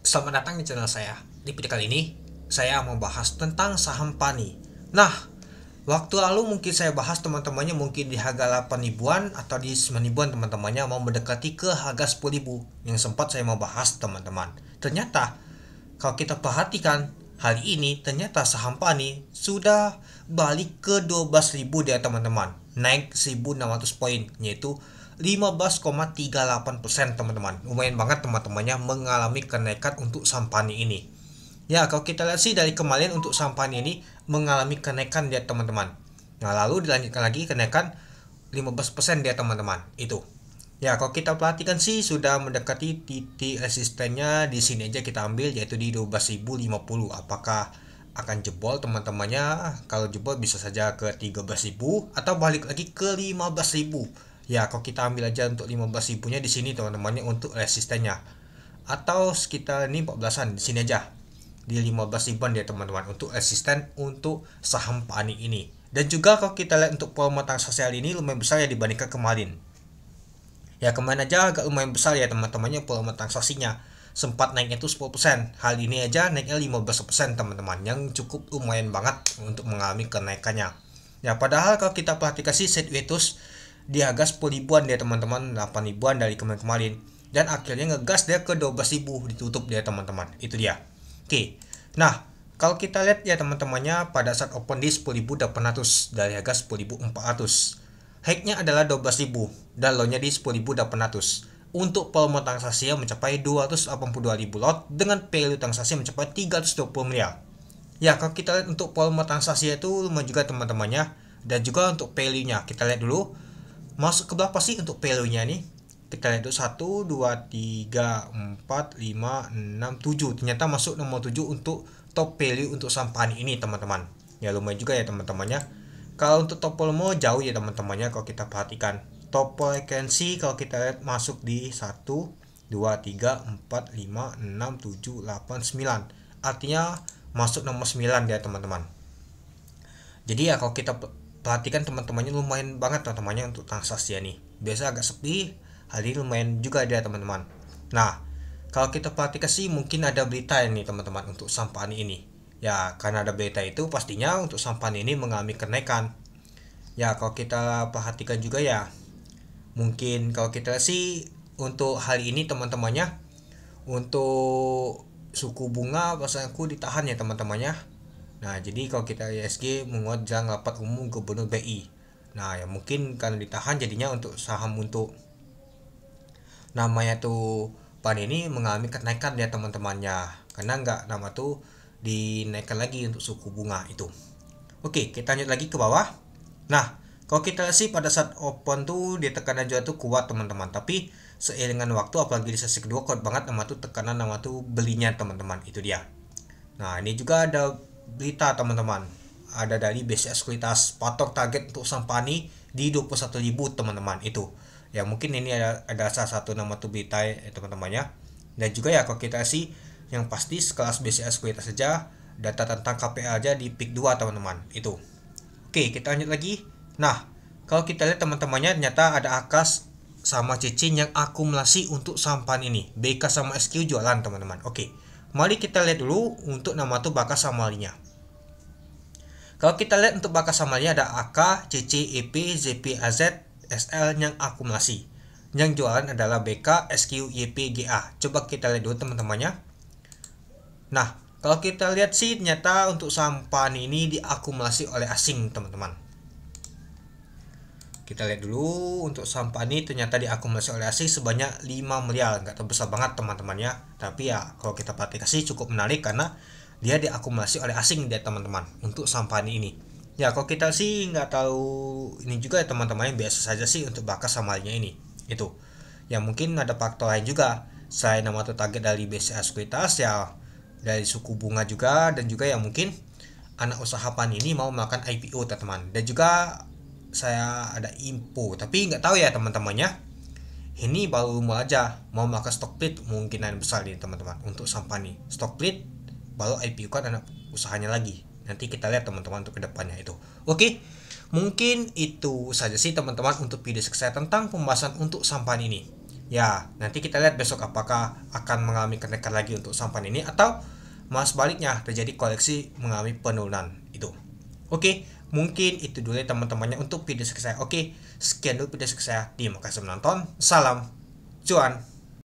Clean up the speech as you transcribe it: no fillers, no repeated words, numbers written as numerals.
Selamat datang di channel saya. Di video kali ini, saya mau bahas tentang saham PANI. Nah, waktu lalu mungkin saya bahas teman-temannya mungkin di harga 8 ribuan atau di 9 ribuan teman-temannya mau mendekati ke harga 10 ribu yang sempat saya mau bahas teman-teman. Ternyata, kalau kita perhatikan hari ini ternyata saham PANI sudah balik ke 12 ribu dia teman-teman. Naik 1.600 poin yaitu 15,38% teman-teman. Lumayan banget teman-temannya mengalami kenaikan untuk saham PANI ini. Ya, kalau kita lihat sih dari kemarin untuk saham PANI ini mengalami kenaikan dia teman-teman. Nah, lalu dilanjutkan lagi kenaikan 15% dia teman-teman. Itu. Ya, kalau kita perhatikan sih sudah mendekati titik resistennya di sini aja kita ambil yaitu di 12.050. Apakah akan jebol teman-temannya? Kalau jebol bisa saja ke 13.000 atau balik lagi ke 15.000. Ya, kalau kita ambil aja untuk 15 ribunya di sini teman-temannya untuk resistennya. Atau sekitar ini 14-an di sini aja. Di 15 ribuan dia teman-teman untuk resisten untuk saham PANI ini. Dan juga kalau kita lihat untuk volume transaksi ini lumayan besar ya dibandingkan kemarin. Ya kemarin aja agak lumayan besar ya teman-temannya volume transaksinya. Sempat naiknya itu 10%. Hal ini aja naiknya 15% teman-teman. Yang cukup lumayan banget untuk mengalami kenaikannya. Ya padahal kalau kita perhatikan sih Setwetus di harga 10 ribuan dia teman-teman, 8 ribuan dari kemarin-kemarin. Dan akhirnya ngegas dia ke 12 ribu ditutup dia teman-teman. Itu dia. Oke. Nah, kalau kita lihat ya teman-temannya pada saat open di 10.800 dari harga 10.400. High-nya adalah 12.000 dan low-nya di 10.800. Untuk volume transaksi mencapai 282.000 lot dengan value transaksi mencapai 320 miliar. Ya, kalau kita lihat untuk volume transaksi itu lumayan juga teman-temannya dan juga untuk value-nya. Kita lihat dulu masuk ke berapa sih untuk value-nya nih. Kita lihat dulu 1 2 3 4 5 6 7. Ternyata masuk nomor 7 untuk top value untuk saham PANI ini teman-teman. Ya lumayan juga ya teman-temannya. Kalau untuk top volume jauh ya teman-temannya kalau kita perhatikan. Top frequency kalau kita lihat masuk di 1 2 3 4 5 6 7 8 9. Artinya masuk nomor 9 dia teman-teman. Jadi ya kalau kita perhatikan teman-temannya lumayan banget teman-temannya untuk transaksi nih. Biasa agak sepi, hari ini lumayan juga dia teman-teman. Nah, kalau kita perhatikan sih mungkin ada berita ini teman-teman untuk saham PANI ini. Ya, karena ada berita itu pastinya untuk saham PANI ini mengalami kenaikan. Ya, kalau kita perhatikan juga ya, mungkin kalau kita sih untuk hari ini teman-temannya untuk suku bunga pasalku ditahan ya teman-temannya. Nah, jadi kalau kita ISG menguat jelang rapat umum Gubernur BI. Nah, ya mungkin karena ditahan jadinya untuk saham untuk namanya tuh PAN ini mengalami kenaikan ya teman-temannya. Karena nggak nama tuh dinaikkan lagi untuk suku bunga itu. Oke, kita lanjut lagi ke bawah. Nah, kalau kita lihat sih pada saat open tuh dia tekanan jual tuh kuat teman-teman. Tapi seiringan waktu apalagi di sesi kedua kuat banget nama tuh tekanan nama tuh belinya teman-teman. Itu dia. Nah, ini juga ada berita teman-teman. Ada dari BCA Sekuritas patok target untuk saham PANI di 21.000 teman-teman itu. Ya mungkin ini ada salah satu nama tuh berita ya teman-temannya. Dan juga ya kalau kita sih yang pasti sekelas BCA Sekuritas saja data tentang KPA aja di peak 2 teman-teman itu. Oke, kita lanjut lagi. Nah, kalau kita lihat teman-temannya ternyata ada Akas sama Cicin yang akumulasi untuk saham PAN ini. BK sama SQ jualan teman-teman. Oke. Mari kita lihat dulu untuk nama tuh bakas samalinya. Kalau kita lihat untuk bakas samalinya ada AK, CC, EP, ZP, AZ, SL yang akumulasi. Yang jualan adalah BK, SQ, YP, GA. Coba kita lihat dulu teman-temannya. Nah, kalau kita lihat sih ternyata untuk saham PAN ini diakumulasi oleh asing teman-teman. Kita lihat dulu untuk saham PANI ternyata diakumulasi oleh asing sebanyak 5 miliar. Nggak terbesar banget teman-temannya. Tapi ya kalau kita perhatikan sih cukup menarik karena dia diakumulasi oleh asing dia teman-teman untuk saham PANI ini. Ya kalau kita sih nggak tahu ini juga ya teman-teman biasa saja sih untuk bakas samalnya ini. Itu. Ya mungkin ada faktor lain juga. Selain nama atau target dari BCA Sekuritas ya dari suku bunga juga dan juga ya mungkin anak usaha PAN ini mau melakukan IPO teman-teman. Dan juga saya ada info tapi nggak tahu ya teman-temannya ini baru mau aja mau melakukan stock split mungkinan besar nih teman-teman untuk sampan nih stock split baru IPO kan anak usahanya lagi nanti kita lihat teman-teman untuk kedepannya itu. Oke, mungkin itu saja sih teman-teman untuk video saya tentang pembahasan untuk sampan ini. Ya, nanti kita lihat besok apakah akan mengalami kenaikan lagi untuk sampan ini atau malah sebaliknya terjadi koleksi mengalami penurunan itu. Oke, mungkin itu dulu ya teman-temannya untuk video saya. Oke, sekian dulu video saya. Terima kasih menonton. Salam cuan.